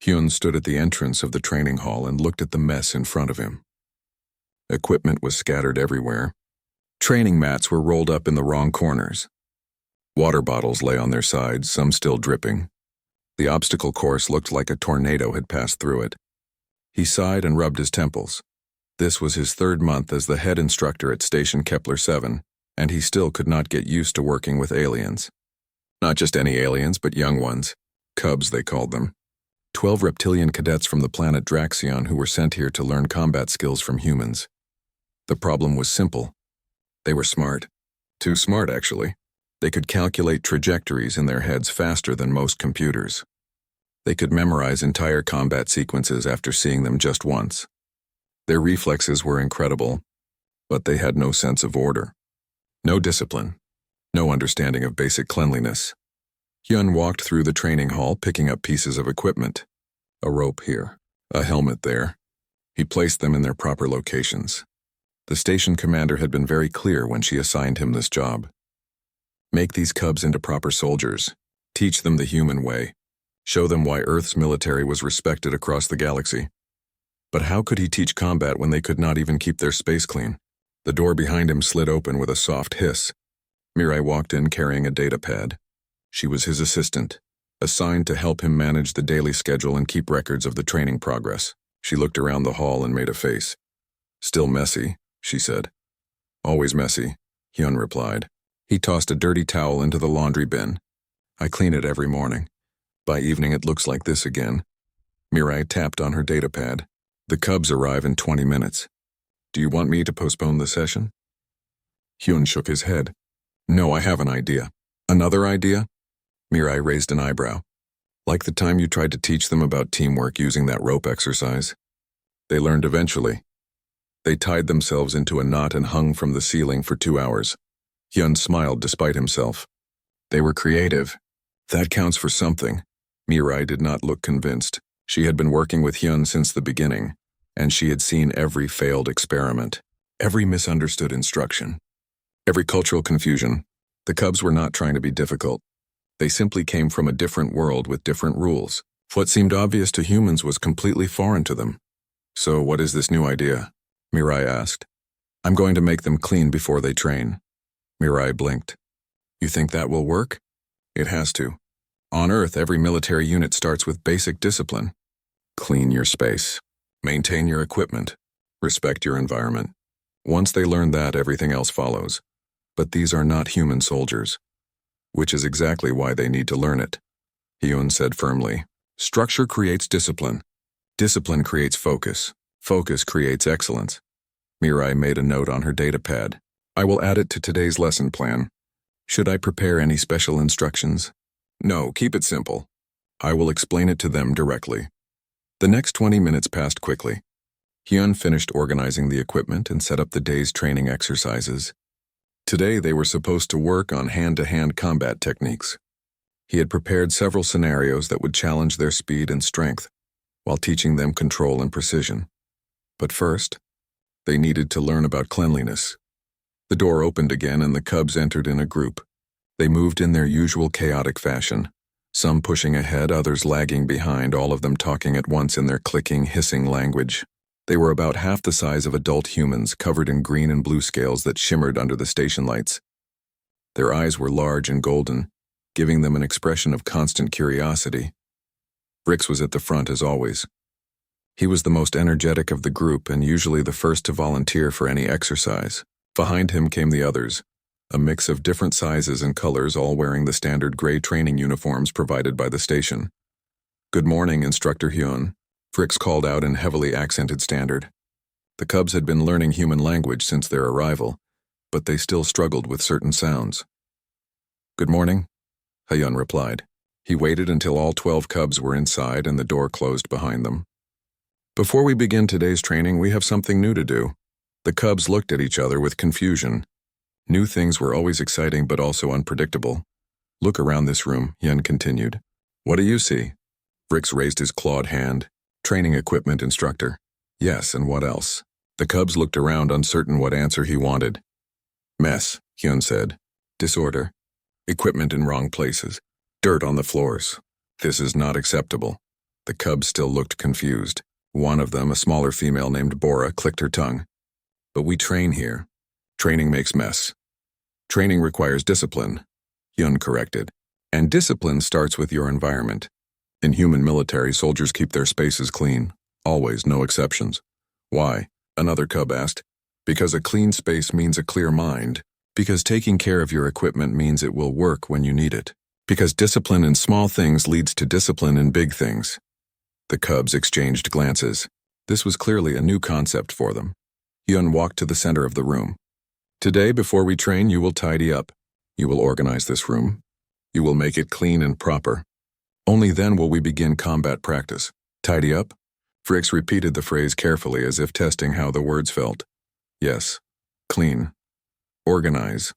Hyun stood at the entrance of the training hall and looked at the mess in front of him. Equipment was scattered everywhere. Training mats were rolled up in the wrong corners. Water bottles lay on their sides, some still dripping. The obstacle course looked like a tornado had passed through it. He sighed and rubbed his temples. This was his third month as the head instructor at Station Kepler 7, and he still could not get used to working with aliens. Not just any aliens, but young ones. Cubs, they called them. 12 reptilian cadets from the planet Draxion who were sent here to learn combat skills from humans. The problem was simple. They were smart. Too smart, actually. They could calculate trajectories in their heads faster than most computers. They could memorize entire combat sequences after seeing them just once. Their reflexes were incredible, but they had no sense of order. No discipline. No understanding of basic cleanliness. Hyun walked through the training hall picking up pieces of equipment. A rope here, a helmet there. He placed them in their proper locations. The station commander had been very clear when she assigned him this job. Make these cubs into proper soldiers. Teach them the human way. Show them why Earth's military was respected across the galaxy. But how could he teach combat when they could not even keep their space clean? The door behind him slid open with a soft hiss. Mirai walked in carrying a data pad. She was his assistant, assigned to help him manage the daily schedule and keep records of the training progress. She looked around the hall and made a face. Still messy, she said. Always messy, Hyun replied. He tossed a dirty towel into the laundry bin. I clean it every morning. By evening it looks like this again. Mirai tapped on her data pad. The cubs arrive in 20 minutes. Do you want me to postpone the session? Hyun shook his head. No, I have an idea. Another idea? Mirai raised an eyebrow. Like the time you tried to teach them about teamwork using that rope exercise. They learned eventually. They tied themselves into a knot and hung from the ceiling for 2 hours. Hyun smiled despite himself. They were creative. That counts for something. Mirai did not look convinced. She had been working with Hyun since the beginning, and she had seen every failed experiment, every misunderstood instruction, every cultural confusion. The cubs were not trying to be difficult. They simply came from a different world with different rules. What seemed obvious to humans was completely foreign to them. So what is this new idea? Mirai asked. I'm going to make them clean before they train. Mirai blinked. You think that will work? It has to. On Earth, every military unit starts with basic discipline. Clean your space. Maintain your equipment. Respect your environment. Once they learn that, everything else follows. But these are not human soldiers. Which is exactly why they need to learn it. Hyun said firmly. Structure creates discipline. Discipline creates focus. Focus creates excellence. Mirai made a note on her data pad. I will add it to today's lesson plan. Should I prepare any special instructions? No, keep it simple. I will explain it to them directly. The next 20 minutes passed quickly. Hyun finished organizing the equipment and set up the day's training exercises. Today they were supposed to work on hand-to-hand combat techniques. He had prepared several scenarios that would challenge their speed and strength, while teaching them control and precision. But first, they needed to learn about cleanliness. The door opened again and the cubs entered in a group. They moved in their usual chaotic fashion, some pushing ahead, others lagging behind, all of them talking at once in their clicking, hissing language. They were about half the size of adult humans, covered in green and blue scales that shimmered under the station lights. Their eyes were large and golden, giving them an expression of constant curiosity. Brix was at the front as always. He was the most energetic of the group and usually the first to volunteer for any exercise. Behind him came the others, a mix of different sizes and colors, all wearing the standard gray training uniforms provided by the station. Good morning, Instructor Hyun, Brix called out in heavily accented standard. The cubs had been learning human language since their arrival, but they still struggled with certain sounds. Good morning, Hyun replied. He waited until all 12 cubs were inside and the door closed behind them. Before we begin today's training, we have something new to do. The cubs looked at each other with confusion. New things were always exciting but also unpredictable. Look around this room, Hyun continued. What do you see? Brix raised his clawed hand. Training equipment, instructor. Yes, and what else? The cubs looked around, uncertain what answer he wanted. Mess, Hyun said. Disorder. Equipment in wrong places. Dirt on the floors. This is not acceptable. The cubs still looked confused. One of them, a smaller female named Bora, clicked her tongue. But we train here. Training makes mess. Training requires discipline, Hyun corrected. And discipline starts with your environment. In human military, soldiers keep their spaces clean. Always, no exceptions. Why? Another cub asked. Because a clean space means a clear mind. Because taking care of your equipment means it will work when you need it. Because discipline in small things leads to discipline in big things. The cubs exchanged glances. This was clearly a new concept for them. Hyun walked to the center of the room. Today, before we train, you will tidy up. You will organize this room. You will make it clean and proper. Only then will we begin combat practice. Tidy up? Fricks repeated the phrase carefully as if testing how the words felt. Yes. Clean. Organize.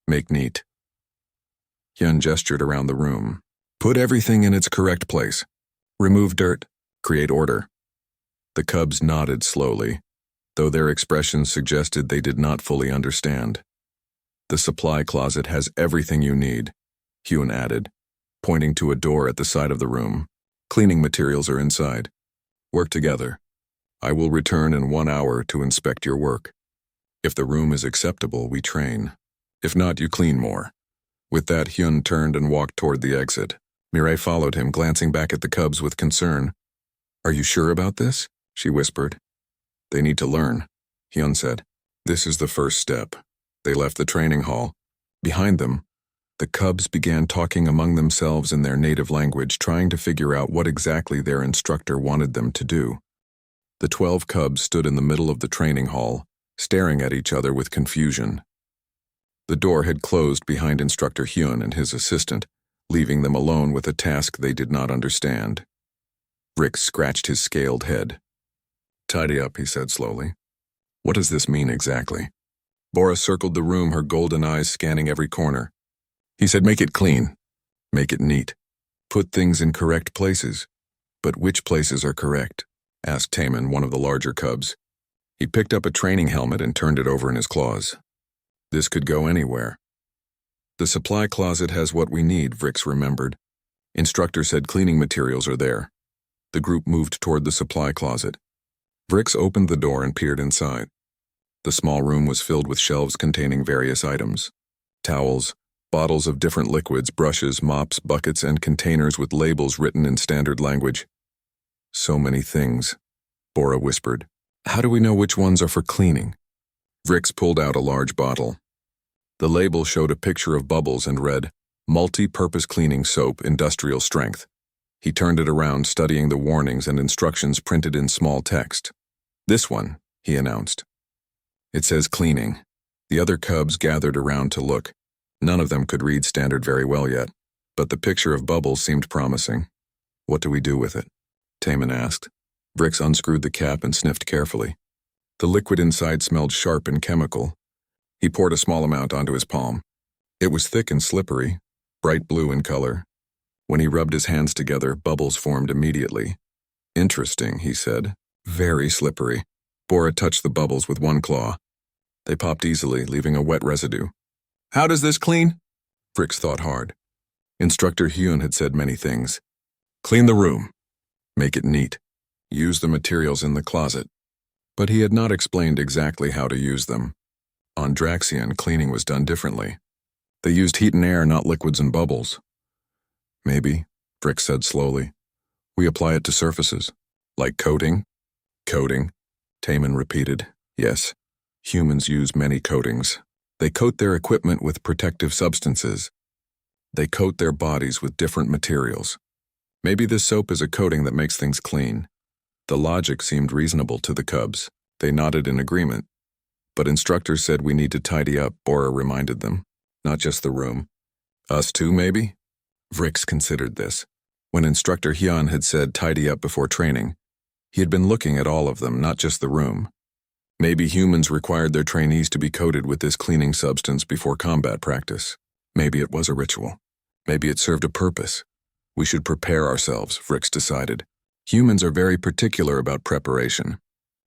Make neat. Hyun gestured around the room. Put everything in its correct place. Remove dirt. Create order. The cubs nodded slowly, though their expressions suggested they did not fully understand. The supply closet has everything you need, Hyun added, pointing to a door at the side of the room. Cleaning materials are inside. Work together. I will return in 1 hour to inspect your work. If the room is acceptable, we train. If not, you clean more. With that, Hyun turned and walked toward the exit. Mireille followed him, glancing back at the cubs with concern. Are you sure about this? She whispered. They need to learn, Hyun said. This is the first step. They left the training hall. Behind them, the cubs began talking among themselves in their native language, trying to figure out what exactly their instructor wanted them to do. The 12 cubs stood in the middle of the training hall, staring at each other with confusion. The door had closed behind Instructor Hyun and his assistant, leaving them alone with a task they did not understand. Rick scratched his scaled head. Tidy up, he said slowly. What does this mean exactly? Bora circled the room, her golden eyes scanning every corner. He said, make it clean. Make it neat. Put things in correct places. But which places are correct? Asked Taemin, one of the larger cubs. He picked up a training helmet and turned it over in his claws. This could go anywhere. The supply closet has what we need, Vrix remembered. Instructor said cleaning materials are there. The group moved toward the supply closet. Vrix opened the door and peered inside. The small room was filled with shelves containing various items. Towels, bottles of different liquids, brushes, mops, buckets, and containers with labels written in standard language. So many things, Bora whispered. How do we know which ones are for cleaning? Vrix pulled out a large bottle. The label showed a picture of bubbles and read, Multi-Purpose Cleaning Soap, Industrial Strength. He turned it around, studying the warnings and instructions printed in small text. This one, he announced. It says cleaning. The other cubs gathered around to look. None of them could read standard very well yet, but the picture of bubbles seemed promising. What do we do with it? Taemin asked. Vrix unscrewed the cap and sniffed carefully. The liquid inside smelled sharp and chemical. He poured a small amount onto his palm. It was thick and slippery, bright blue in color. When he rubbed his hands together, bubbles formed immediately. Interesting, he said. Very slippery. Bora touched the bubbles with one claw. They popped easily, leaving a wet residue. How does this clean? Vrix thought hard. Instructor Hyun had said many things. Clean the room. Make it neat. Use the materials in the closet. But he had not explained exactly how to use them. On Draxion, cleaning was done differently. They used heat and air, not liquids and bubbles. Maybe, Vrix said slowly. We apply it to surfaces. Like coating? Coating, Taemin repeated. Yes, humans use many coatings. They coat their equipment with protective substances. They coat their bodies with different materials. Maybe this soap is a coating that makes things clean. The logic seemed reasonable to the cubs. They nodded in agreement. But instructor said we need to tidy up, Bora reminded them. Not just the room. Us too, maybe? Vrix considered this. When Instructor Hyun had said tidy up before training, he had been looking at all of them, not just the room. Maybe humans required their trainees to be coated with this cleaning substance before combat practice. Maybe it was a ritual. Maybe it served a purpose. We should prepare ourselves, Vrix decided. Humans are very particular about preparation.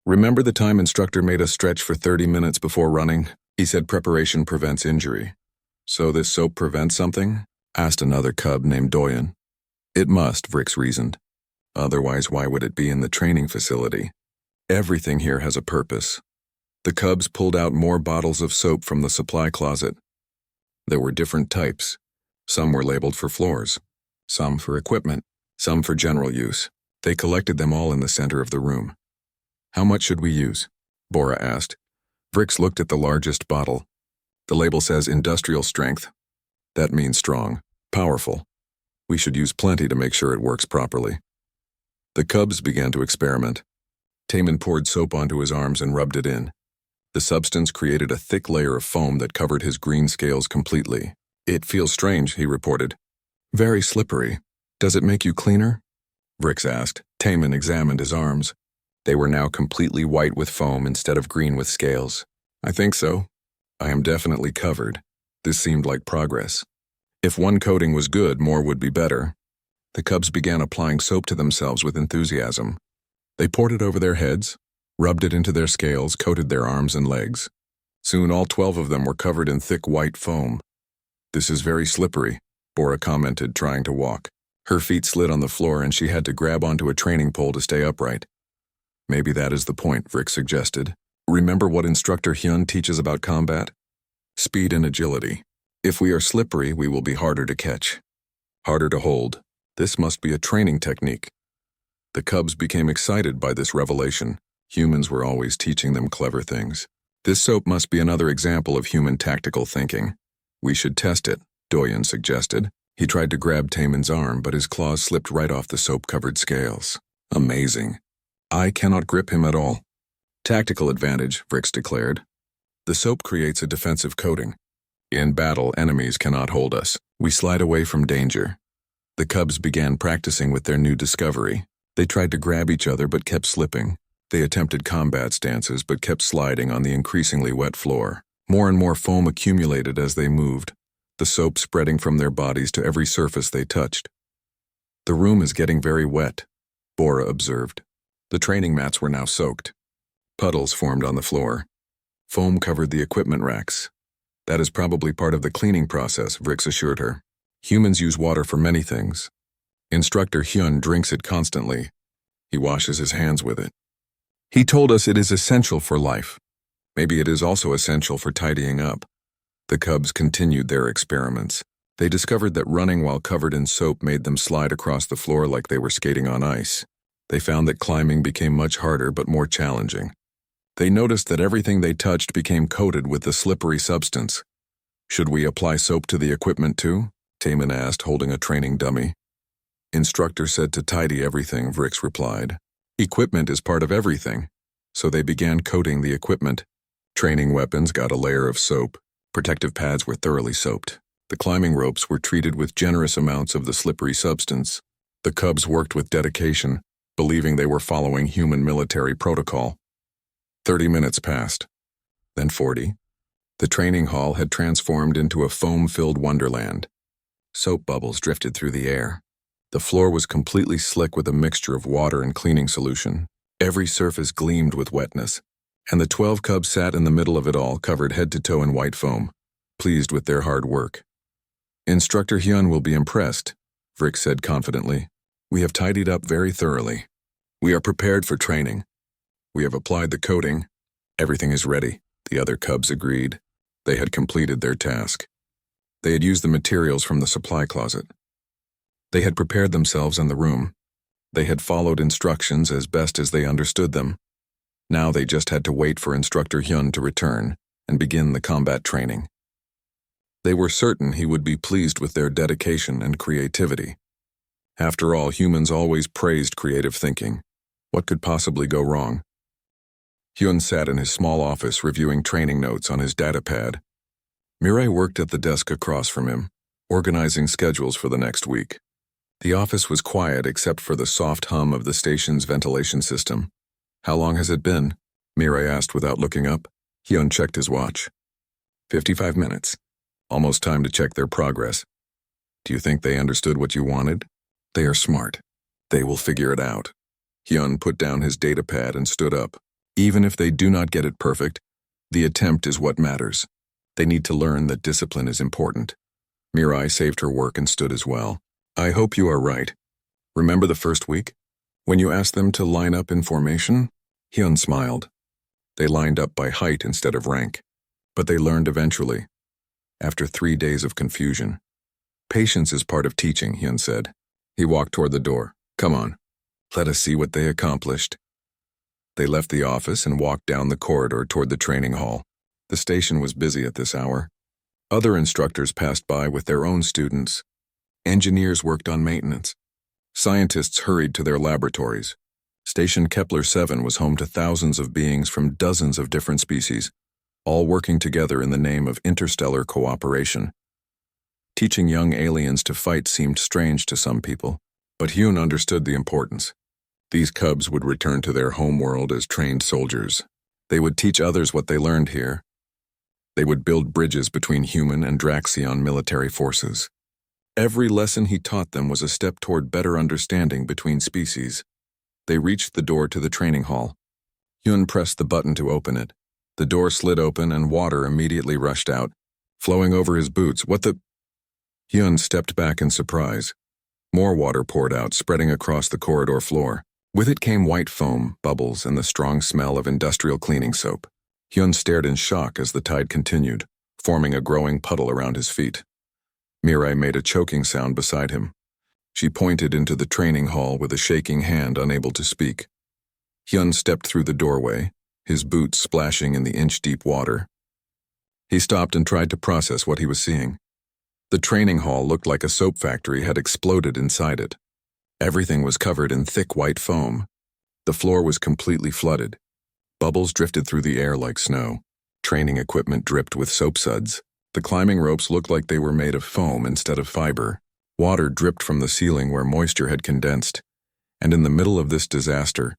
Remember the time instructor made us stretch for 30 minutes before running? He said preparation prevents injury. So this soap prevents something? Asked another cub named Doyen. It must, Vrix reasoned. Otherwise, why would it be in the training facility? Everything here has a purpose. The cubs pulled out more bottles of soap from the supply closet. There were different types. Some were labeled for floors, some for equipment, some for general use. They collected them all in the center of the room. How much should we use? Bora asked. Vrix looked at the largest bottle. The label says industrial strength. That means strong, powerful. We should use plenty to make sure it works properly. The cubs began to experiment. Taman poured soap onto his arms and rubbed it in. The substance created a thick layer of foam that covered his green scales completely. It feels strange, he reported. Very slippery. Does it make you cleaner? Vrix asked. Taman examined his arms. They were now completely white with foam instead of green with scales. I think so. I am definitely covered. This seemed like progress. If one coating was good, more would be better. The cubs began applying soap to themselves with enthusiasm. They poured it over their heads, rubbed it into their scales, coated their arms and legs. Soon all 12 of them were covered in thick white foam. This is very slippery, Bora commented, trying to walk. Her feet slid on the floor and she had to grab onto a training pole to stay upright. Maybe that is the point, Vrix suggested. Remember what Instructor Hyun teaches about combat? Speed and agility. If we are slippery, we will be harder to catch. Harder to hold. This must be a training technique. The cubs became excited by this revelation. Humans were always teaching them clever things. This soap must be another example of human tactical thinking. We should test it, Doyen suggested. He tried to grab Taman's arm, but his claws slipped right off the soap-covered scales. Amazing. I cannot grip him at all. Tactical advantage, Vrix declared. The soap creates a defensive coating. In battle, enemies cannot hold us. We slide away from danger. The cubs began practicing with their new discovery. They tried to grab each other but kept slipping. They attempted combat stances but kept sliding on the increasingly wet floor. More and more foam accumulated as they moved, the soap spreading from their bodies to every surface they touched. The room is getting very wet, Bora observed. The training mats were now soaked. Puddles formed on the floor. Foam covered the equipment racks. That is probably part of the cleaning process, Vrix assured her. Humans use water for many things. Instructor Hyun drinks it constantly. He washes his hands with it. He told us it is essential for life. Maybe it is also essential for tidying up. The cubs continued their experiments. They discovered that running while covered in soap made them slide across the floor like they were skating on ice. They found that climbing became much harder but more challenging. They noticed that everything they touched became coated with the slippery substance. Should we apply soap to the equipment too? Taman asked, holding a training dummy. Instructor said to tidy everything, Vrix replied. Equipment is part of everything. So they began coating the equipment. Training weapons got a layer of soap. Protective pads were thoroughly soaped. The climbing ropes were treated with generous amounts of the slippery substance. The cubs worked with dedication, believing they were following human military protocol. 30 minutes passed. Then 40. The training hall had transformed into a foam-filled wonderland. Soap bubbles drifted through the air. The floor was completely slick with a mixture of water and cleaning solution. Every surface gleamed with wetness, and the 12 cubs sat in the middle of it all, covered head to toe in white foam, pleased with their hard work. Instructor Hyun will be impressed, Vrix said confidently. We have tidied up very thoroughly. We are prepared for training. We have applied the coating. Everything is ready, the other cubs agreed. They had completed their task. They had used the materials from the supply closet. They had prepared themselves in the room. They had followed instructions as best as they understood them. Now they just had to wait for Instructor Hyun to return and begin the combat training. They were certain he would be pleased with their dedication and creativity. After all, humans always praised creative thinking. What could possibly go wrong? Hyun sat in his small office reviewing training notes on his datapad. Mirai worked at the desk across from him, organizing schedules for the next week. The office was quiet except for the soft hum of the station's ventilation system. How long has it been? Mirai asked without looking up. Hyun checked his watch. 55 minutes. Almost time to check their progress. Do you think they understood what you wanted? They are smart. They will figure it out. Hyun put down his datapad and stood up. Even if they do not get it perfect, the attempt is what matters. They need to learn that discipline is important. Mirai saved her work and stood as well. I hope you are right. Remember the first week? When you asked them to line up in formation, Hyun smiled. They lined up by height instead of rank. But they learned eventually, after 3 days of confusion. Patience is part of teaching, Hyun said. He walked toward the door. Come on, let us see what they accomplished. They left the office and walked down the corridor toward the training hall. The station was busy at this hour. Other instructors passed by with their own students. Engineers worked on maintenance. Scientists hurried to their laboratories. Station Kepler 7 was home to thousands of beings from dozens of different species, all working together in the name of interstellar cooperation. Teaching young aliens to fight seemed strange to some people, but Hyun understood the importance. These cubs would return to their homeworld as trained soldiers. They would teach others what they learned here. They would build bridges between human and Draxion military forces. Every lesson he taught them was a step toward better understanding between species. They reached the door to the training hall. Hyun pressed the button to open it. The door slid open and water immediately rushed out, flowing over his boots. What the? Hyun stepped back in surprise. More water poured out, spreading across the corridor floor. With it came white foam, bubbles, and the strong smell of industrial cleaning soap. Hyun stared in shock as the tide continued, forming a growing puddle around his feet. Mirai made a choking sound beside him. She pointed into the training hall with a shaking hand, unable to speak. Hyun stepped through the doorway, his boots splashing in the inch-deep water. He stopped and tried to process what he was seeing. The training hall looked like a soap factory had exploded inside it. Everything was covered in thick white foam. The floor was completely flooded. Bubbles drifted through the air like snow. Training equipment dripped with soap suds. The climbing ropes looked like they were made of foam instead of fiber. Water dripped from the ceiling where moisture had condensed. And in the middle of this disaster,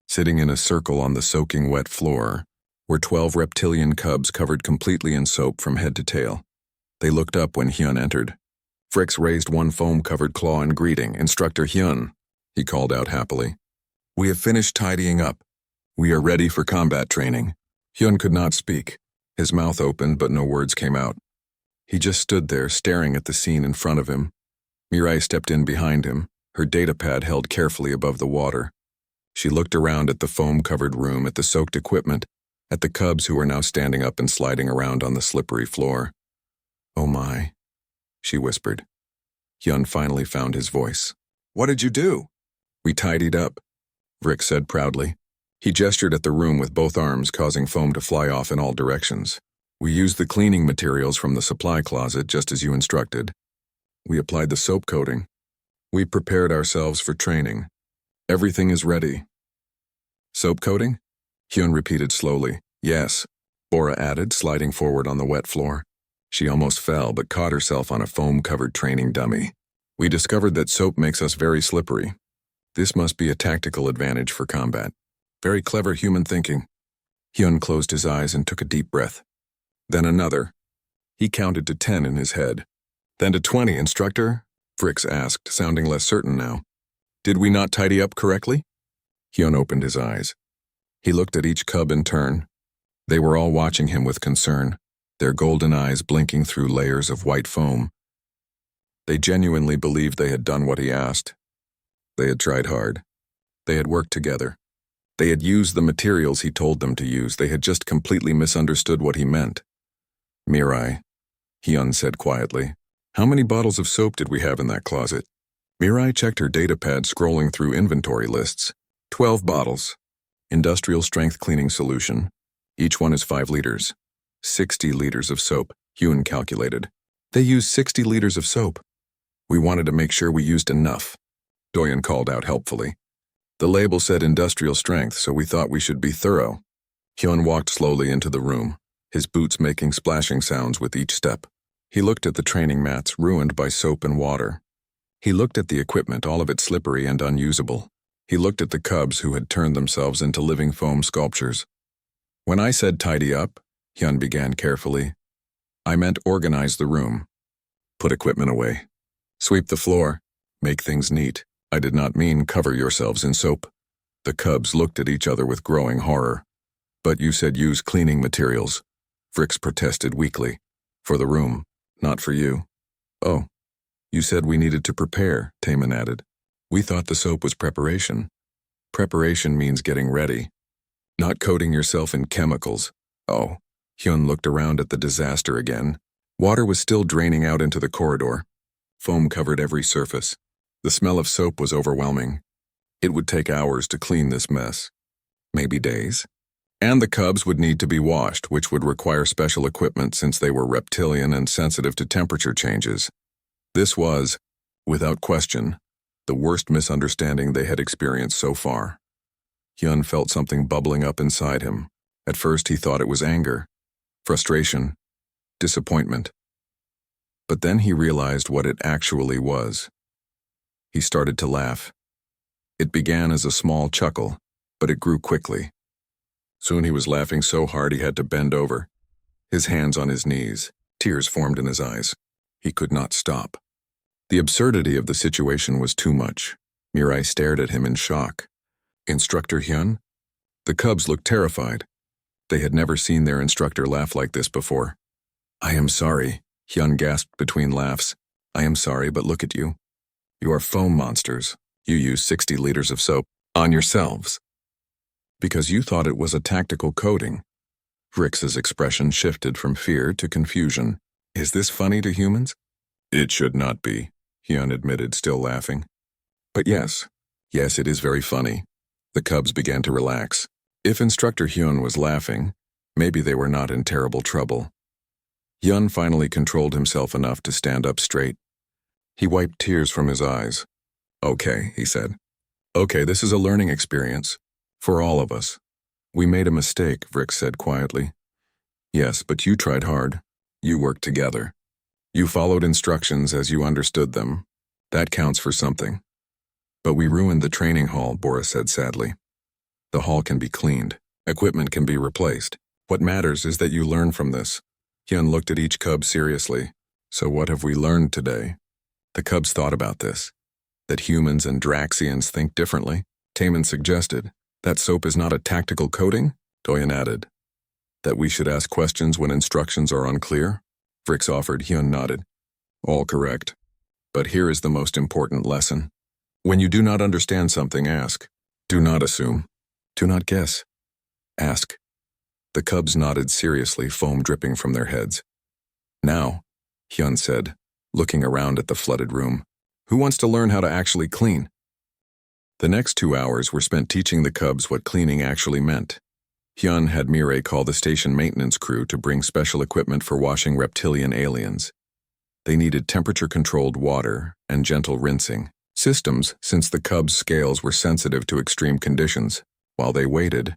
sitting in a circle on the soaking wet floor, were 12 reptilian cubs covered completely in soap from head to tail. They looked up when Hyun entered. Frix raised one foam-covered claw in greeting. Instructor Hyun, he called out happily. We have finished tidying up. We are ready for combat training. Hyun could not speak. His mouth opened, but no words came out. He just stood there, staring at the scene in front of him. Mirai stepped in behind him, her datapad held carefully above the water. She looked around at the foam-covered room, at the soaked equipment, at the cubs who were now standing up and sliding around on the slippery floor. Oh my, she whispered. Hyun finally found his voice. What did you do? We tidied up, Rick said proudly. He gestured at the room with both arms, causing foam to fly off in all directions. We used the cleaning materials from the supply closet, just as you instructed. We applied the soap coating. We prepared ourselves for training. Everything is ready. Soap coating? Hyun repeated slowly. Yes, Bora added, sliding forward on the wet floor. She almost fell, but caught herself on a foam-covered training dummy. We discovered that soap makes us very slippery. This must be a tactical advantage for combat. Very clever human thinking. Hyun closed his eyes and took a deep breath. Then another. He counted to 10 in his head. Then to 20, instructor? Frix asked, sounding less certain now. Did we not tidy up correctly? Hyun opened his eyes. He looked at each cub in turn. They were all watching him with concern, their golden eyes blinking through layers of white foam. They genuinely believed they had done what he asked. They had tried hard. They had worked together. They had used the materials he told them to use. They had just completely misunderstood what he meant. Mirai, Hyun said quietly. How many bottles of soap did we have in that closet? Mirai checked her datapad, scrolling through inventory lists. 12 bottles. Industrial strength cleaning solution. Each one is 5 liters. 60 liters of soap, Hyun calculated. They used 60 liters of soap. We wanted to make sure we used enough, Doyen called out helpfully. The label said industrial strength, so we thought we should be thorough. Hyun walked slowly into the room, his boots making splashing sounds with each step. He looked at the training mats, ruined by soap and water. He looked at the equipment, all of it slippery and unusable. He looked at the cubs who had turned themselves into living foam sculptures. When I said tidy up, Hyun began carefully, I meant organize the room. Put equipment away. Sweep the floor. Make things neat. I did not mean cover yourselves in soap. The cubs looked at each other with growing horror. But you said use cleaning materials. Frix protested weakly. For the room, not for you. Oh, you said we needed to prepare, Taman added. We thought the soap was preparation. Preparation means getting ready, not coating yourself in chemicals. Oh, Hyun looked around at the disaster again. Water was still draining out into the corridor. Foam covered every surface. The smell of soap was overwhelming. It would take hours to clean this mess. Maybe days. And the cubs would need to be washed, which would require special equipment since they were reptilian and sensitive to temperature changes. This was, without question, the worst misunderstanding they had experienced so far. Hyun felt something bubbling up inside him. At first he thought it was anger, frustration, disappointment. But then he realized what it actually was. He started to laugh. It began as a small chuckle, but it grew quickly. Soon he was laughing so hard he had to bend over, his hands on his knees. Tears formed in his eyes. He could not stop. The absurdity of the situation was too much. Mirai stared at him in shock. Instructor Hyun? The cubs looked terrified. They had never seen their instructor laugh like this before. I am sorry, Hyun gasped between laughs. I am sorry, but look at you. You are foam monsters. You use 60 liters of soap on yourselves. Because you thought it was a tactical coating. Vrix's expression shifted from fear to confusion. Is this funny to humans? It should not be, Hyun admitted, still laughing. But yes, it is very funny. The cubs began to relax. If Instructor Hyun was laughing, maybe they were not in terrible trouble. Hyun finally controlled himself enough to stand up straight. He wiped tears from his eyes. Okay, he said. Okay, this is a learning experience. For all of us. We made a mistake, Vrix said quietly. Yes, but you tried hard. You worked together. You followed instructions as you understood them. That counts for something. But we ruined the training hall, Boris said sadly. The hall can be cleaned. Equipment can be replaced. What matters is that you learn from this. Hyun looked at each cub seriously. So what have we learned today? The cubs thought about this. That humans and Draxians think differently. Taemin suggested. That soap is not a tactical coating? Doyen added. That we should ask questions when instructions are unclear? Vrix offered. Hyun nodded. All correct. But here is the most important lesson. When you do not understand something, ask. Do not assume. Do not guess. Ask. The cubs nodded seriously, foam dripping from their heads. Now, Hyun said, looking around at the flooded room, who wants to learn how to actually clean? The next 2 hours were spent teaching the cubs what cleaning actually meant. Hyun had Mirai call the station maintenance crew to bring special equipment for washing reptilian aliens. They needed temperature-controlled water and gentle rinsing systems since the cubs' scales were sensitive to extreme conditions. While they waited,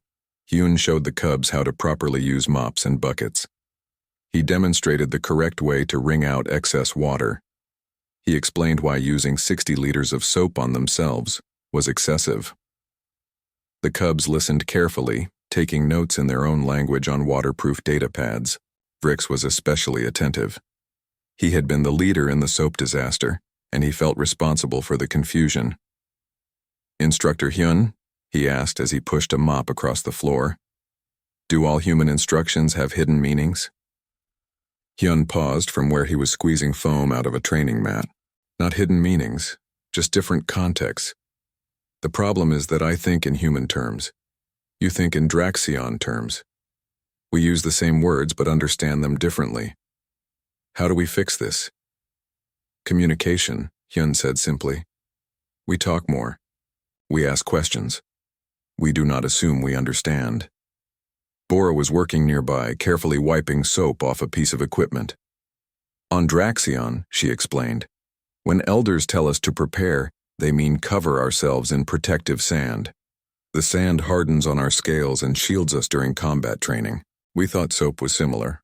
Hyun showed the cubs how to properly use mops and buckets. He demonstrated the correct way to wring out excess water. He explained why using 60 liters of soap on themselves was excessive. The cubs listened carefully, taking notes in their own language on waterproof data pads. Vrix was especially attentive. He had been the leader in the soap disaster, and he felt responsible for the confusion. Instructor Hyun? He asked as he pushed a mop across the floor. Do all human instructions have hidden meanings? Hyun paused from where he was squeezing foam out of a training mat. Not hidden meanings, just different contexts. The problem is that I think in human terms. You think in Draxion terms. We use the same words but understand them differently. How do we fix this? Communication, Hyun said simply. We talk more. We ask questions. We do not assume we understand. Bora was working nearby, carefully wiping soap off a piece of equipment. On Draxion, she explained, when elders tell us to prepare, they mean cover ourselves in protective sand. The sand hardens on our scales and shields us during combat training. We thought soap was similar.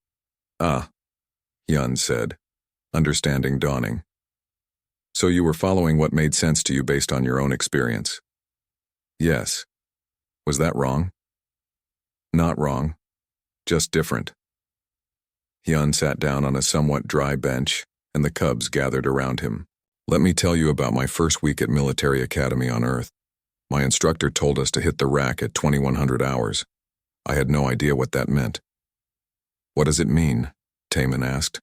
Ah, Hyun said, understanding dawning. So you were following what made sense to you based on your own experience? Yes. Was that wrong? Not wrong. Just different. Hyun sat down on a somewhat dry bench, and the cubs gathered around him. Let me tell you about my first week at Military Academy on Earth. My instructor told us to hit the rack at 2100 hours. I had no idea what that meant. What does it mean? Taemin asked.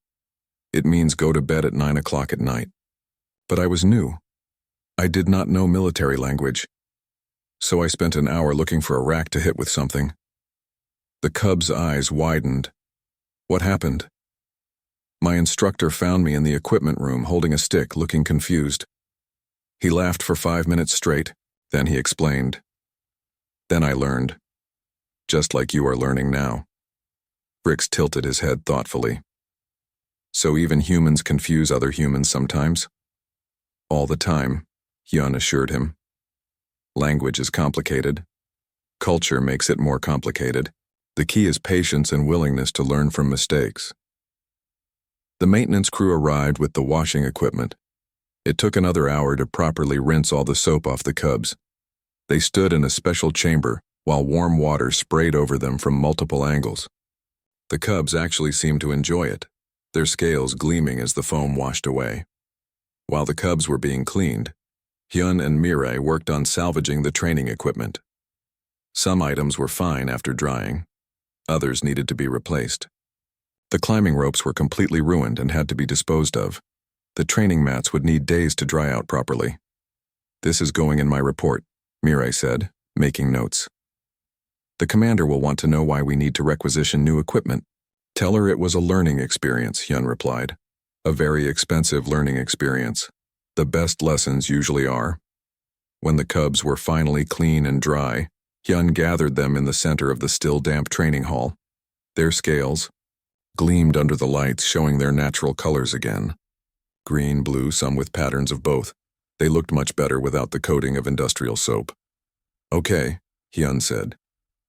It means go to bed at 9 o'clock at night. But I was new. I did not know military language. So I spent an hour looking for a rack to hit with something. The cub's eyes widened. What happened? My instructor found me in the equipment room holding a stick, looking confused. He laughed for 5 minutes straight, then he explained. Then I learned. Just like you are learning now. Brix tilted his head thoughtfully. So even humans confuse other humans sometimes? All the time, Hyun assured him. Language is complicated. Culture makes it more complicated. The key is patience and willingness to learn from mistakes. The maintenance crew arrived with the washing equipment. It took another hour to properly rinse all the soap off the cubs. They stood in a special chamber while warm water sprayed over them from multiple angles. The cubs actually seemed to enjoy it, their scales gleaming as the foam washed away. While the cubs were being cleaned, Hyun and Mirai worked on salvaging the training equipment. Some items were fine after drying. Others needed to be replaced. The climbing ropes were completely ruined and had to be disposed of. The training mats would need days to dry out properly. This is going in my report, Mirai said, making notes. The commander will want to know why we need to requisition new equipment. Tell her it was a learning experience, Hyun replied. A very expensive learning experience. The best lessons usually are. When the cubs were finally clean and dry, Hyun gathered them in the center of the still damp training hall. Their scales gleamed under the lights, showing their natural colors again. Green, blue, some with patterns of both. They looked much better without the coating of industrial soap. Okay, Hyun said.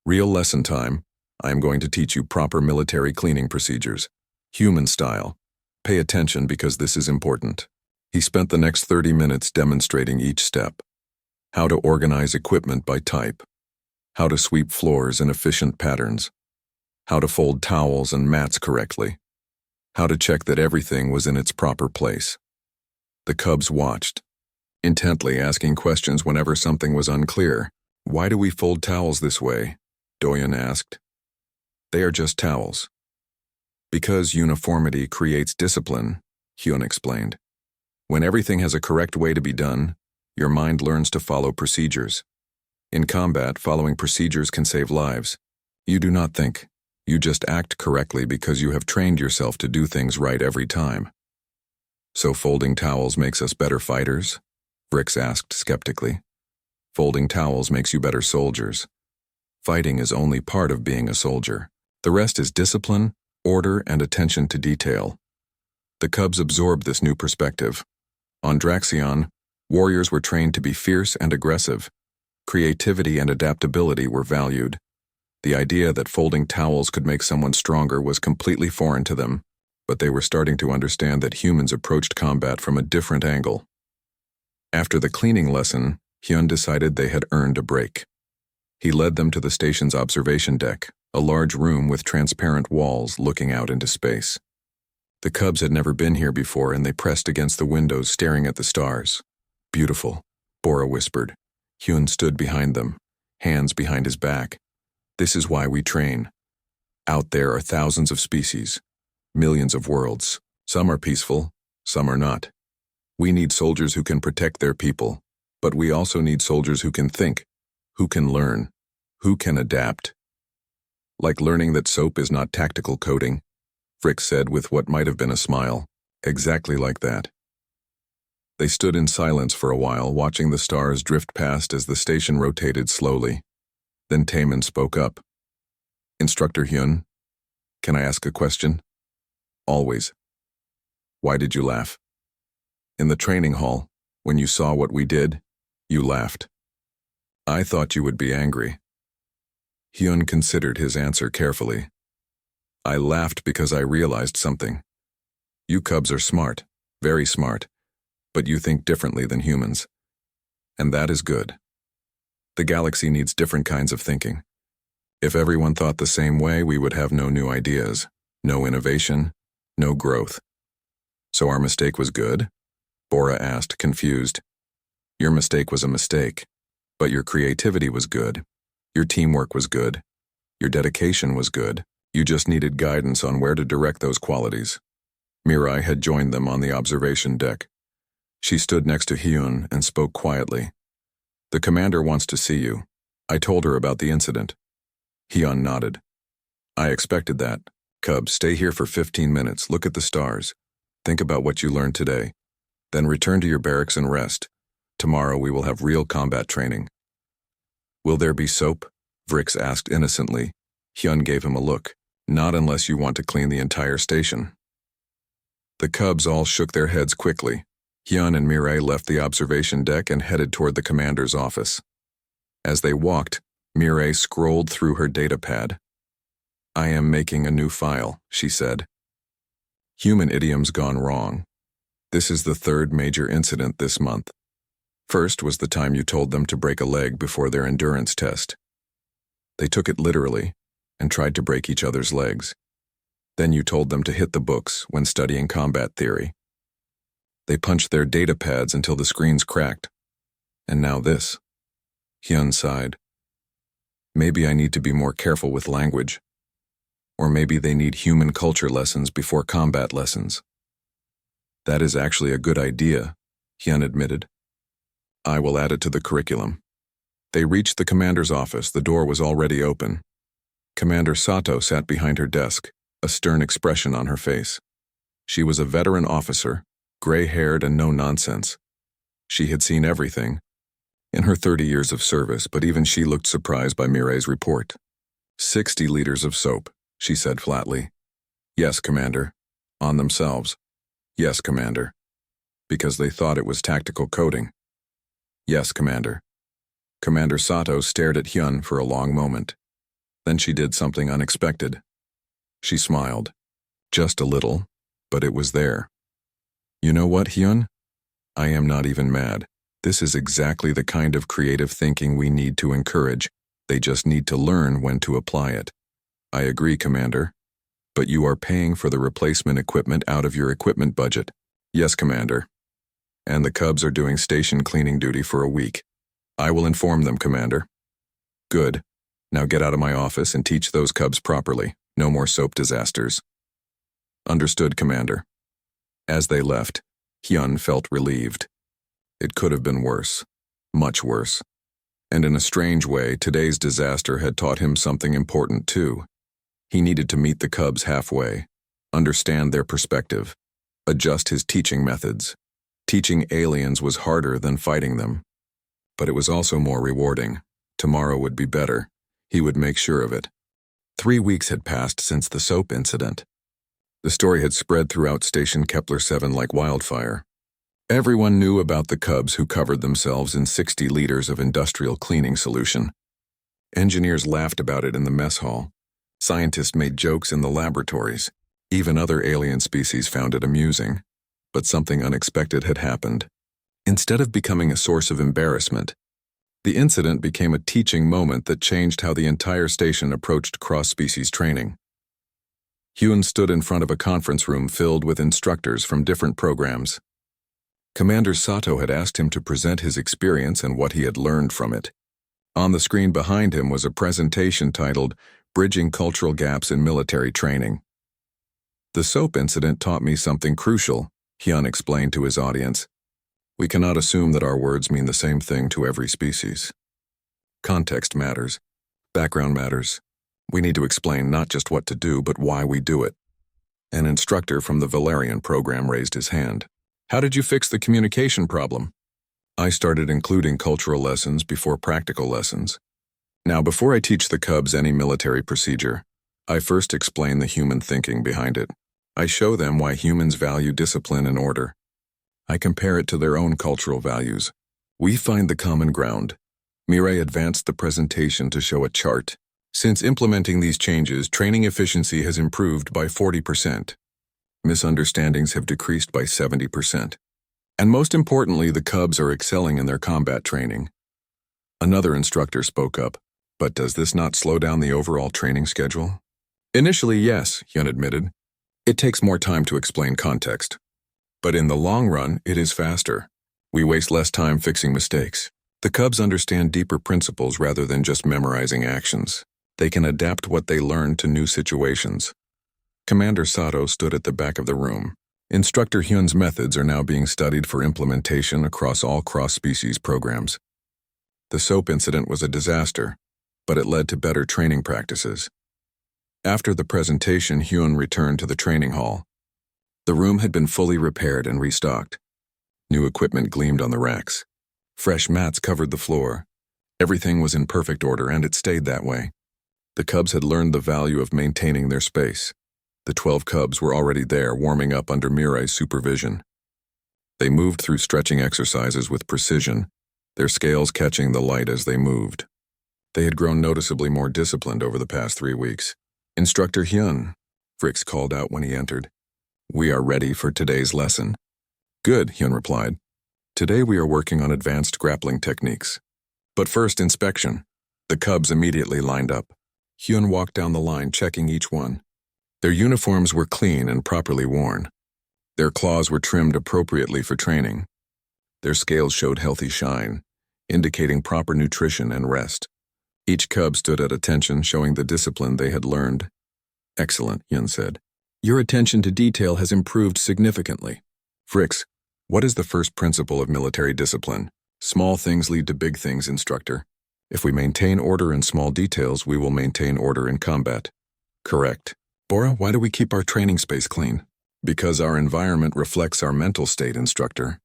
Real lesson time. I am going to teach you proper military cleaning procedures. Human style. Pay attention because this is important. He spent the next 30 minutes demonstrating each step. How to organize equipment by type. How to sweep floors in efficient patterns. How to fold towels and mats correctly. How to check that everything was in its proper place. The cubs watched, intently asking questions whenever something was unclear. Why do we fold towels this way? Doyen asked. They are just towels. Because uniformity creates discipline, Hyun explained. When everything has a correct way to be done, your mind learns to follow procedures. In combat, following procedures can save lives. You do not think. You just act correctly because you have trained yourself to do things right every time. So folding towels makes us better fighters? Brix asked skeptically. Folding towels makes you better soldiers. Fighting is only part of being a soldier. The rest is discipline, order, and attention to detail. The cubs absorbed this new perspective. On Draxion, warriors were trained to be fierce and aggressive. Creativity and adaptability were valued. The idea that folding towels could make someone stronger was completely foreign to them, but they were starting to understand that humans approached combat from a different angle. After the cleaning lesson, Hyun decided they had earned a break. He led them to the station's observation deck, a large room with transparent walls looking out into space. The cubs had never been here before, and they pressed against the windows staring at the stars. Beautiful, Bora whispered. Hyun stood behind them, hands behind his back. This is why we train. Out there are thousands of species, millions of worlds. Some are peaceful, some are not. We need soldiers who can protect their people, but we also need soldiers who can think, who can learn, who can adapt. Like learning that soap is not tactical coating, Frick said with what might have been a smile. Exactly like that. They stood in silence for a while, watching the stars drift past as the station rotated slowly. Then Taemin spoke up. Instructor Hyun, can I ask a question? Always. Why did you laugh? In the training hall, when you saw what we did, you laughed. I thought you would be angry. Hyun considered his answer carefully. I laughed because I realized something. You cubs are smart, very smart, but you think differently than humans. And that is good. The galaxy needs different kinds of thinking. If everyone thought the same way, we would have no new ideas, no innovation, no growth. So our mistake was good? Bora asked, confused. Your mistake was a mistake, but your creativity was good. Your teamwork was good. Your dedication was good. You just needed guidance on where to direct those qualities. Mirai had joined them on the observation deck. She stood next to Hyun and spoke quietly. The commander wants to see you. I told her about the incident. Hyun nodded. I expected that. Cubs, stay here for 15 minutes, look at the stars. Think about what you learned today. Then return to your barracks and rest. Tomorrow we will have real combat training. Will there be soap? Vrix asked innocently. Hyun gave him a look. Not unless you want to clean the entire station. The Cubs all shook their heads quickly. Hyun and Mireille left the observation deck and headed toward the commander's office. As they walked, Mireille scrolled through her datapad. I am making a new file, she said. Human idioms gone wrong. This is the third major incident this month. First was the time you told them to break a leg before their endurance test. They took it literally and tried to break each other's legs. Then you told them to hit the books when studying combat theory. They punched their datapads until the screens cracked. And now this. Hyun sighed. Maybe I need to be more careful with language. Or maybe they need human culture lessons before combat lessons. That is actually a good idea, Hyun admitted. I will add it to the curriculum. They reached the commander's office. The door was already open. Commander Sato sat behind her desk, a stern expression on her face. She was a veteran officer, gray-haired and no-nonsense. She had seen everything in her 30 years of service, but even she looked surprised by Mireille's report. 60 liters of soap, she said flatly. Yes, Commander. On themselves. Yes, Commander. Because they thought it was tactical coding. Yes, Commander. Commander Sato stared at Hyun for a long moment. Then she did something unexpected. She smiled. Just a little, but it was there. You know what, Hyun? I am not even mad. This is exactly the kind of creative thinking we need to encourage. They just need to learn when to apply it. I agree, Commander. But you are paying for the replacement equipment out of your equipment budget. Yes, Commander. And the Cubs are doing station cleaning duty for a week. I will inform them, Commander. Good. Now get out of my office and teach those Cubs properly. No more soap disasters. Understood, Commander. As they left, Hyun felt relieved. It could have been worse. Much worse. And in a strange way, today's disaster had taught him something important too. He needed to meet the Cubs halfway, understand their perspective, adjust his teaching methods. Teaching aliens was harder than fighting them. But it was also more rewarding. Tomorrow would be better. He would make sure of it. 3 weeks had passed since the soap incident. The story had spread throughout Station Kepler 7 like wildfire. Everyone knew about the Cubs who covered themselves in 60 liters of industrial cleaning solution. Engineers laughed about it in the mess hall. Scientists made jokes in the laboratories. Even other alien species found it amusing. But something unexpected had happened. Instead of becoming a source of embarrassment, the incident became a teaching moment that changed how the entire station approached cross-species training. Hyun stood in front of a conference room filled with instructors from different programs. Commander Sato had asked him to present his experience and what he had learned from it. On the screen behind him was a presentation titled Bridging Cultural Gaps in Military Training. The soap incident taught me something crucial, Hyun explained to his audience. We cannot assume that our words mean the same thing to every species. Context matters. Background matters. We need to explain not just what to do, but why we do it. An instructor from the Valerian program raised his hand. How did you fix the communication problem? I started including cultural lessons before practical lessons. Now, before I teach the Cubs any military procedure, I first explain the human thinking behind it. I show them why humans value discipline and order. I compare it to their own cultural values. We find the common ground. Mireille advanced the presentation to show a chart. Since implementing these changes, training efficiency has improved by 40%. Misunderstandings have decreased by 70%. And most importantly, the Cubs are excelling in their combat training. Another instructor spoke up. But does this not slow down the overall training schedule? Initially, yes, Hyun admitted. It takes more time to explain context. But in the long run, it is faster. We waste less time fixing mistakes. The Cubs understand deeper principles rather than just memorizing actions. They can adapt what they learn to new situations. Commander Sato stood at the back of the room. Instructor Hyun's methods are now being studied for implementation across all cross-species programs. The soap incident was a disaster, but it led to better training practices. After the presentation, Hyun returned to the training hall. The room had been fully repaired and restocked. New equipment gleamed on the racks. Fresh mats covered the floor. Everything was in perfect order, and it stayed that way. The cubs had learned the value of maintaining their space. The 12 cubs were already there, warming up under Mirai's supervision. They moved through stretching exercises with precision, their scales catching the light as they moved. They had grown noticeably more disciplined over the past 3 weeks. "Instructor Hyun," Fricks called out when he entered. "We are ready for today's lesson." "Good," Hyun replied. "Today we are working on advanced grappling techniques. But first, inspection." The cubs immediately lined up. Hyun walked down the line, checking each one. Their uniforms were clean and properly worn. Their claws were trimmed appropriately for training. Their scales showed healthy shine, indicating proper nutrition and rest. Each cub stood at attention, showing the discipline they had learned. "Excellent," Hyun said. "Your attention to detail has improved significantly." "Fricks, what is the first principle of military discipline?" "Small things lead to big things, instructor. If we maintain order in small details, we will maintain order in combat." "Correct." "Bora, why do we keep our training space clean?" "Because our environment reflects our mental state, instructor.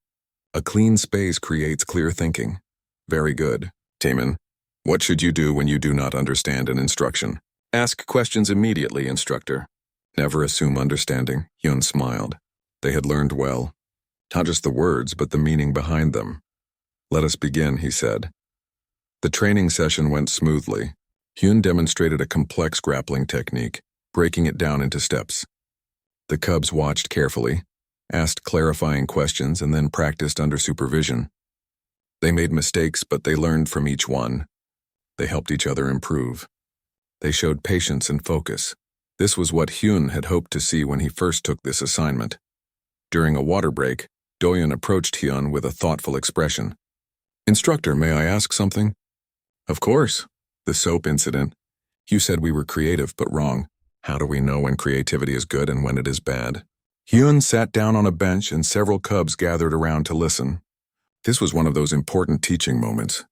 A clean space creates clear thinking." "Very good." "Taemin, what should you do when you do not understand an instruction?" "Ask questions immediately, instructor." "Never assume understanding," Hyun smiled. They had learned well. Not just the words, but the meaning behind them. "Let us begin," he said. The training session went smoothly. Hyun demonstrated a complex grappling technique, breaking it down into steps. The cubs watched carefully, asked clarifying questions, and then practiced under supervision. They made mistakes, but they learned from each one. They helped each other improve. They showed patience and focus. This was what Hyun had hoped to see when he first took this assignment. During a water break, Doyeon approached Hyun with a thoughtful expression. "Instructor, may I ask something?" "Of course." "The soap incident. You said we were creative, but wrong. How do we know when creativity is good and when it is bad?" Hyun sat down on a bench and several cubs gathered around to listen. This was one of those important teaching moments.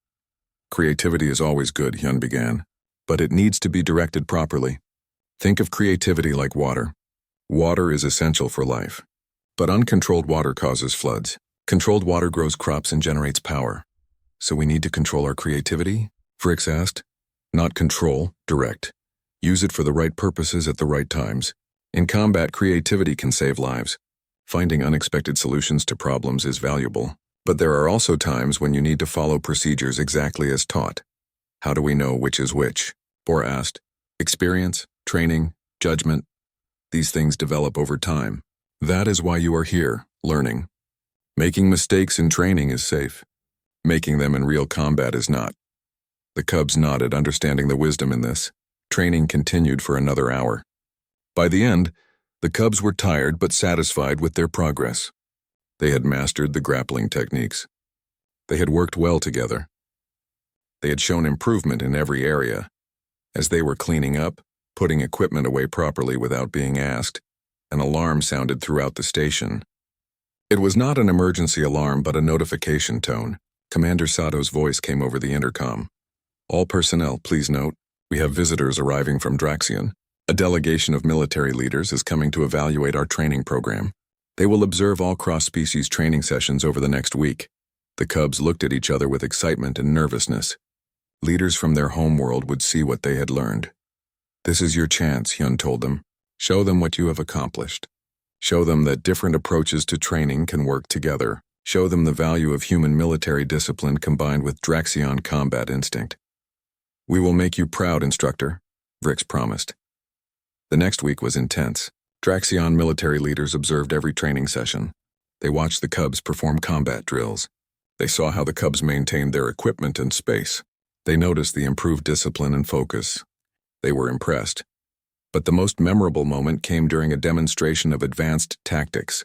"Creativity is always good," Hyun began, "but it needs to be directed properly. Think of creativity like water. Water is essential for life. But uncontrolled water causes floods. Controlled water grows crops and generates power. So we need to control our creativity?" Fricks asked. "Not control, direct. Use it for the right purposes at the right times. In combat, creativity can save lives. Finding unexpected solutions to problems is valuable. But there are also times when you need to follow procedures exactly as taught." "How do we know which is which?" Bor asked. "Experience, training, judgment. These things develop over time. That is why you are here, learning. Making mistakes in training is safe. Making them in real combat is not." The cubs nodded, understanding the wisdom in this. Training continued for another hour. By the end, the cubs were tired but satisfied with their progress. They had mastered the grappling techniques. They had worked well together. They had shown improvement in every area. As they were cleaning up, putting equipment away properly without being asked, an alarm sounded throughout the station. It was not an emergency alarm but a notification tone. Commander Sato's voice came over the intercom. "All personnel, please note, we have visitors arriving from Draxion. A delegation of military leaders is coming to evaluate our training program. They will observe all cross-species training sessions over the next week." The cubs looked at each other with excitement and nervousness. Leaders from their homeworld would see what they had learned. "This is your chance," Hyun told them. "Show them what you have accomplished. Show them that different approaches to training can work together. Show them the value of human military discipline combined with Draxion combat instinct." "We will make you proud, instructor," Vrix promised. The next week was intense. Draxion military leaders observed every training session. They watched the cubs perform combat drills. They saw how the cubs maintained their equipment and space. They noticed the improved discipline and focus. They were impressed. But the most memorable moment came during a demonstration of advanced tactics.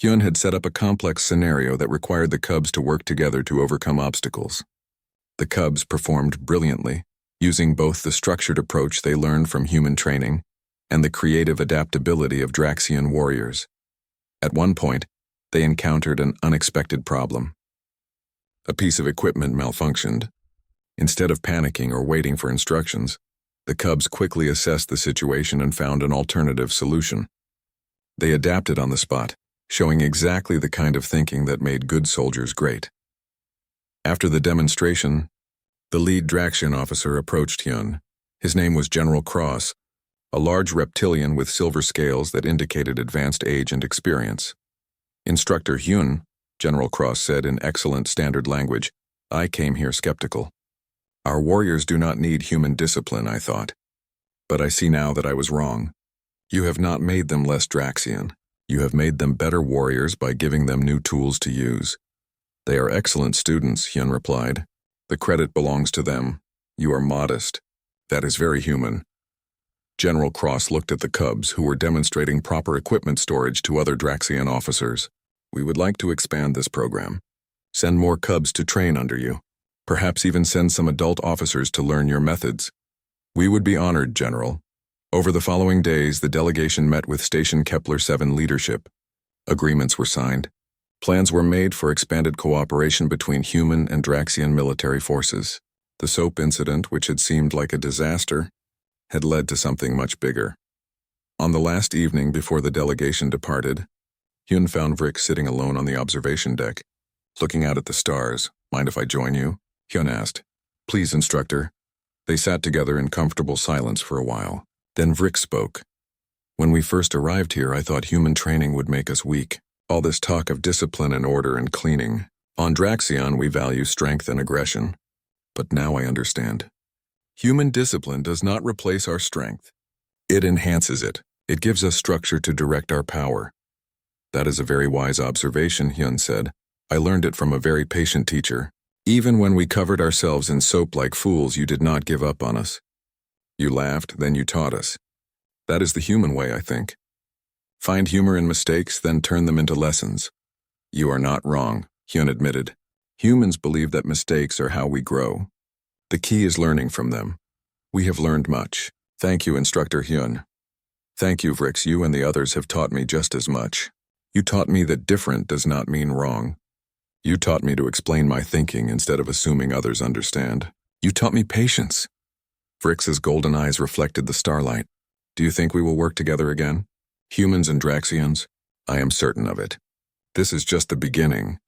Hyun had set up a complex scenario that required the cubs to work together to overcome obstacles. The cubs performed brilliantly, using both the structured approach they learned from human training and the creative adaptability of Draxion warriors. At one point, they encountered an unexpected problem. A piece of equipment malfunctioned. Instead of panicking or waiting for instructions, the cubs quickly assessed the situation and found an alternative solution. They adapted on the spot, showing exactly the kind of thinking that made good soldiers great. After the demonstration, the lead Draxian officer approached Hyun. His name was General Cross, a large reptilian with silver scales that indicated advanced age and experience. "Instructor Hyun," General Cross said in excellent standard language, "I came here skeptical. Our warriors do not need human discipline, I thought. But I see now that I was wrong. You have not made them less Draxian. You have made them better warriors by giving them new tools to use." "They are excellent students," Hyun replied. "The credit belongs to them. You are modest. That is very human." General Cross looked at the cubs, who were demonstrating proper equipment storage to other Draxian officers. "We would like to expand this program. Send more cubs to train under you. Perhaps even send some adult officers to learn your methods." "We would be honored, General." Over the following days, the delegation met with Station Kepler 7 leadership. Agreements were signed. Plans were made for expanded cooperation between human and Draxian military forces. The soap incident, which had seemed like a disaster, had led to something much bigger. On the last evening before the delegation departed, Hyun found Vrick sitting alone on the observation deck, looking out at the stars. "Mind if I join you?" Hyun asked. "Please, instructor." They sat together in comfortable silence for a while. Then Vrick spoke. "When we first arrived here, I thought human training would make us weak. All this talk of discipline and order and cleaning. On Draxion, we value strength and aggression. But now I understand. Human discipline does not replace our strength. It enhances it. It gives us structure to direct our power." "That is a very wise observation," Hyun said. "I learned it from a very patient teacher. Even when we covered ourselves in soap like fools, you did not give up on us. You laughed, then you taught us. That is the human way, I think. Find humor in mistakes, then turn them into lessons." "You are not wrong," Hyun admitted. "Humans believe that mistakes are how we grow. The key is learning from them. We have learned much. Thank you, Instructor Hyun." "Thank you, Vrix. You and the others have taught me just as much. You taught me that different does not mean wrong. You taught me to explain my thinking instead of assuming others understand. You taught me patience." Vrix's golden eyes reflected the starlight. "Do you think we will work together again? Humans and Draxians? I am certain of it. This is just the beginning.